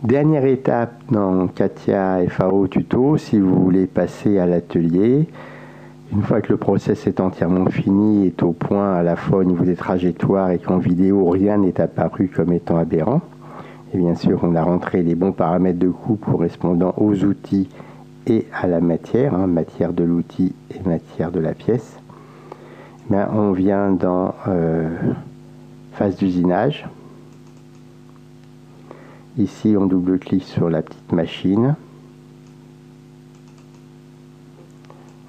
Dernière étape dans CATIA FAO Tuto, si vous voulez passer à l'atelier, une fois que le process est entièrement fini, est au point à la fois au niveau des trajectoires et qu'en vidéo rien n'est apparu comme étant aberrant, et bien sûr on a rentré les bons paramètres de coût correspondant aux outils et à la matière, matière de l'outil et matière de la pièce, on vient dans phase d'usinage. Ici, on double-clique sur la petite machine.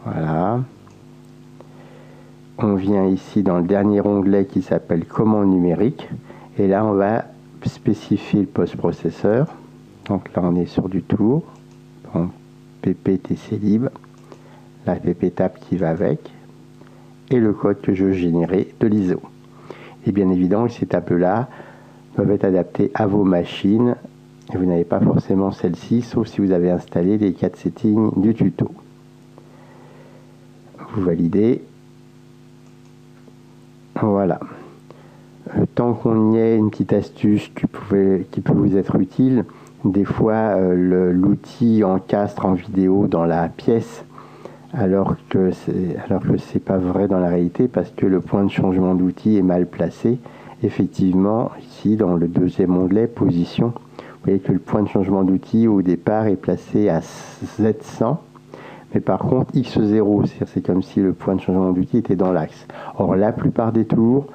Voilà. On vient ici dans le dernier onglet qui s'appelle commande numérique. Et là, on va spécifier le post-processeur. Donc là, on est sur du tour. PPTC lib. La pptap qui va avec. Et le code que je veux générer de l'ISO. Et bien évidemment, ces tables-là peuvent être adaptés à vos machines et vous n'avez pas forcément celle-ci sauf si vous avez installé les 4 settings du tuto. Vous validez. Voilà. Tant qu'on y est, une petite astuce qui peut vous être utile. Des fois, l'outil encastre en vidéo dans la pièce alors que c'est pas vrai dans la réalité parce que le point de changement d'outil est mal placé. Effectivement, ici dans le deuxième onglet position, vous voyez que le point de changement d'outil au départ est placé à Z100, mais par contre X0, c'est comme si le point de changement d'outil était dans l'axe. Or la plupart des tours,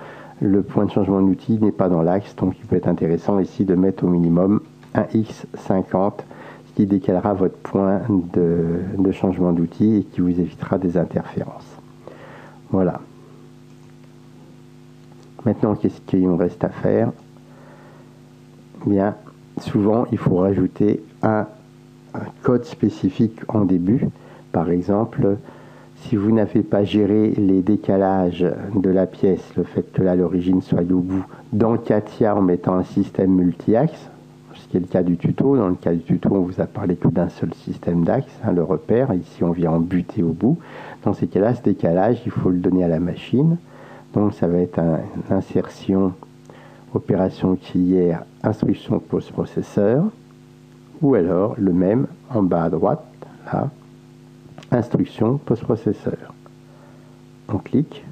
le point de changement d'outil n'est pas dans l'axe, donc il peut être intéressant ici de mettre au minimum un X50, ce qui décalera votre point de changement d'outil et qui vous évitera des interférences. Voilà. Maintenant, qu'est-ce qu'il nous reste à faire? Bien, souvent, il faut rajouter un code spécifique en début. Par exemple, si vous n'avez pas géré les décalages de la pièce, le fait que là, l'origine soit au bout, dans CATIA en mettant un système multi-axe, ce qui est le cas du tuto. Dans le cas du tuto, on vous a parlé que d'un seul système d'axe, le repère. Ici, on vient en buter au bout. Dans ces cas-là, ce décalage, il faut le donner à la machine. Donc ça va être une insertion, opération auxiliaire, instruction post-processeur, ou alors le même en bas à droite, là, instruction post-processeur. On clique.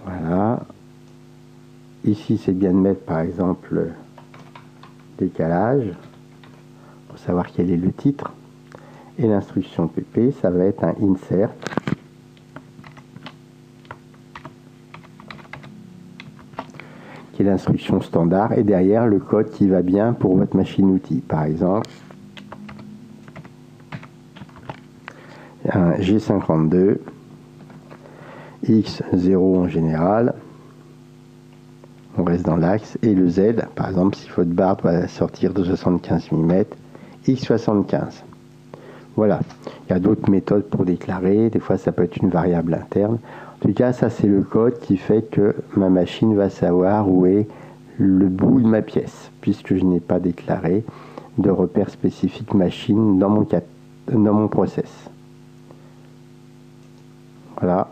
Voilà. Ici, c'est bien de mettre par exemple décalage pour savoir quel est le titre. Et l'instruction PP, ça va être un insert. Qui est l'instruction standard, et derrière le code qui va bien pour votre machine-outil. Par exemple, un G52, X0 en général, on reste dans l'axe, et le Z, par exemple, si votre barre doit sortir de 75 mm, X75. Voilà. Il y a d'autres méthodes pour déclarer, des fois ça peut être une variable interne. En tout cas, ça c'est le code qui fait que ma machine va savoir où est le bout de ma pièce, puisque je n'ai pas déclaré de repère spécifique machine dans mon process. Voilà.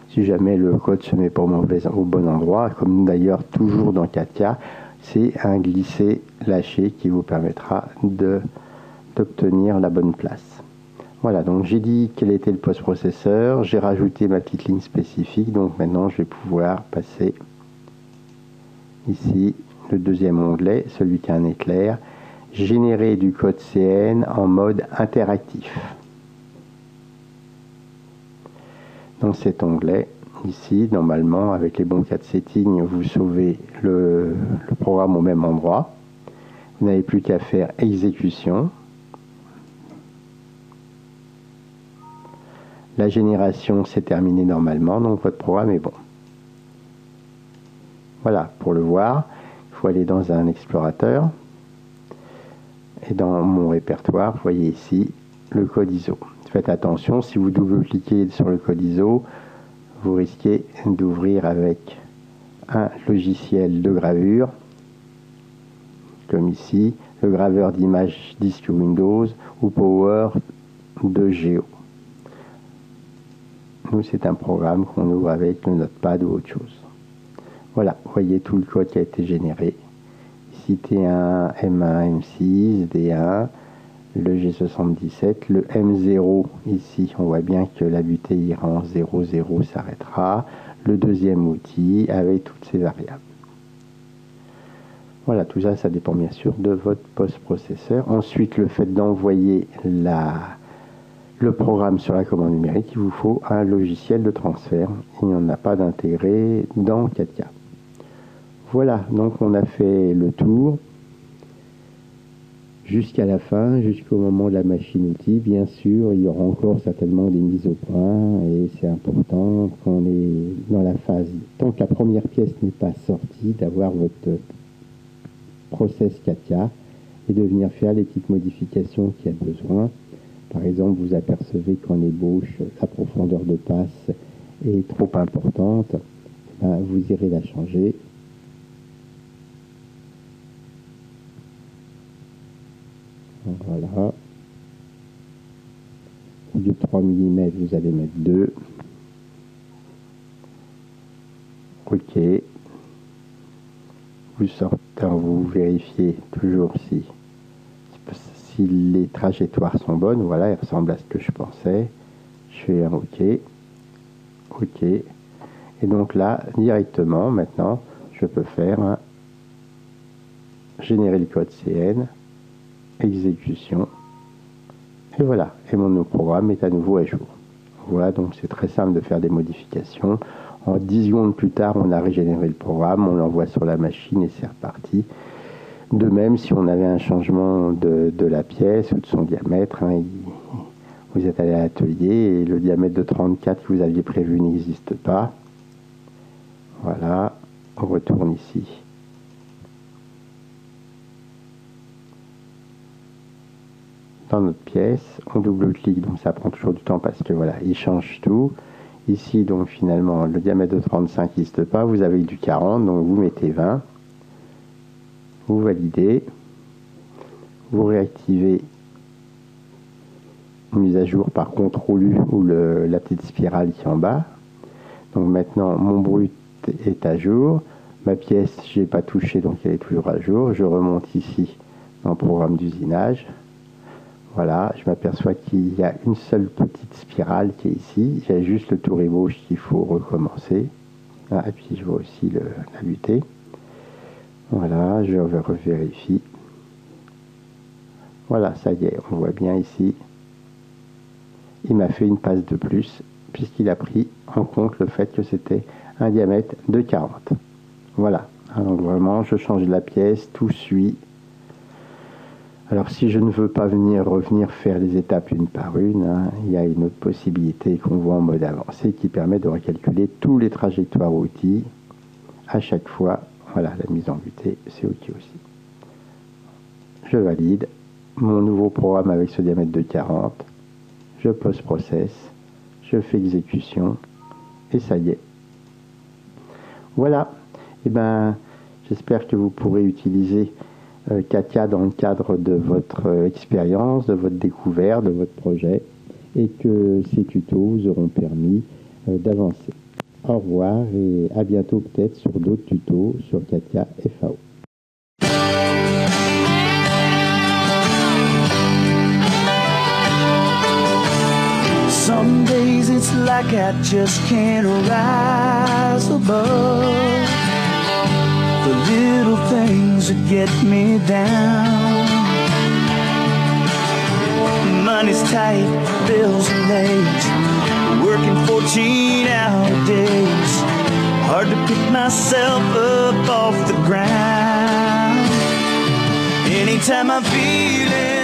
Si jamais le code se met pas au bon endroit, comme d'ailleurs toujours dans CATIA, c'est un glisser-lâcher qui vous permettra d'obtenir la bonne place. Voilà, donc j'ai dit quel était le post-processeur, j'ai rajouté ma petite ligne spécifique, donc maintenant je vais pouvoir passer ici le deuxième onglet, celui qui a un éclair, générer du code CN en mode interactif. Dans cet onglet, ici, normalement, avec les bons 4 settings, vous sauvez le programme au même endroit. Vous n'avez plus qu'à faire exécution. La génération s'est terminée normalement, donc votre programme est bon. Voilà, pour le voir, il faut aller dans un explorateur. Et dans mon répertoire, vous voyez ici le code ISO. Faites attention, si vous double-cliquez sur le code ISO, vous risquez d'ouvrir avec un logiciel de gravure, comme ici, le graveur d'images disque Windows ou Power de Geo. Nous, c'est un programme qu'on ouvre avec le Notepad ou autre chose. Voilà, vous voyez tout le code qui a été généré. ici T1, M1, M6, D1, le G77, le M0 ici, on voit bien que la butée ira en 0, 0 s'arrêtera, le deuxième outil avec toutes ces variables. Voilà, tout ça, ça dépend bien sûr de votre post-processeur. Ensuite, le fait d'envoyer le programme sur la commande numérique, il vous faut un logiciel de transfert. Il n'y en a pas d'intégré dans 4K. Voilà, donc on a fait le tour jusqu'à la fin, jusqu'au moment de la machine-outil. Bien sûr, il y aura encore certainement des mises au point et c'est important quand on est dans la phase, tant que la première pièce n'est pas sortie, d'avoir votre process 4K et de venir faire les petites modifications qu'il y a besoin. Par exemple, vous apercevez qu'en ébauche, la profondeur de passe est trop importante, vous irez la changer. Voilà. Au lieu de 3 mm, vous allez mettre 2. OK. Vous sortez, vous vérifiez toujours si les trajectoires sont bonnes. Voilà, elles ressemblent à ce que je pensais. Je fais un OK. OK. Et donc là, directement, maintenant, je peux faire générer le code CN, exécution. Et voilà. Et mon nouveau programme est à nouveau à jour. Voilà, donc c'est très simple de faire des modifications. En 10 secondes plus tard, on a régénéré le programme, on l'envoie sur la machine et c'est reparti. De même, si on avait un changement de la pièce ou de son diamètre, vous êtes allé à l'atelier et le diamètre de 34 que vous aviez prévu n'existe pas. Voilà, on retourne ici. Dans notre pièce, on double-clique, donc ça prend toujours du temps parce que voilà, il change tout. Ici, donc finalement, le diamètre de 35 n'existe pas, vous avez du 40, donc vous mettez 20. Vous validez, vous réactivez une mise à jour par CTRL U ou la petite spirale qui est en bas. Donc maintenant, mon brut est à jour. Ma pièce, je n'ai pas touché, donc elle est toujours à jour. Je remonte ici dans le programme d'usinage. Voilà, je m'aperçois qu'il y a une seule petite spirale qui est ici. J'ai juste le tour ébauche qu'il faut recommencer. Ah, et puis je vois aussi la butée. Voilà, je revérifie. Voilà, ça y est, on voit bien ici. Il m'a fait une passe de plus, puisqu'il a pris en compte le fait que c'était un diamètre de 40. Voilà, donc vraiment, je change la pièce, tout suit. Alors si je ne veux pas revenir faire les étapes une par une, il y a une autre possibilité qu'on voit en mode avancé qui permet de recalculer tous les trajectoires outils à chaque fois. Voilà, la mise en butée, c'est OK aussi. Je valide mon nouveau programme avec ce diamètre de 40. Je post-process, je fais exécution, et ça y est. Voilà. Et j'espère que vous pourrez utiliser 4K dans le cadre de votre expérience, de votre découverte, de votre projet, et que ces tutos vous auront permis d'avancer. Au revoir et à bientôt peut-être sur d'autres tutos sur 4K FAO. Some days it's like I just can't rise above the little things that get me down. Money's tight, bills are late, working 14-hour days. Hard to pick myself up off the ground. Anytime I'm feeling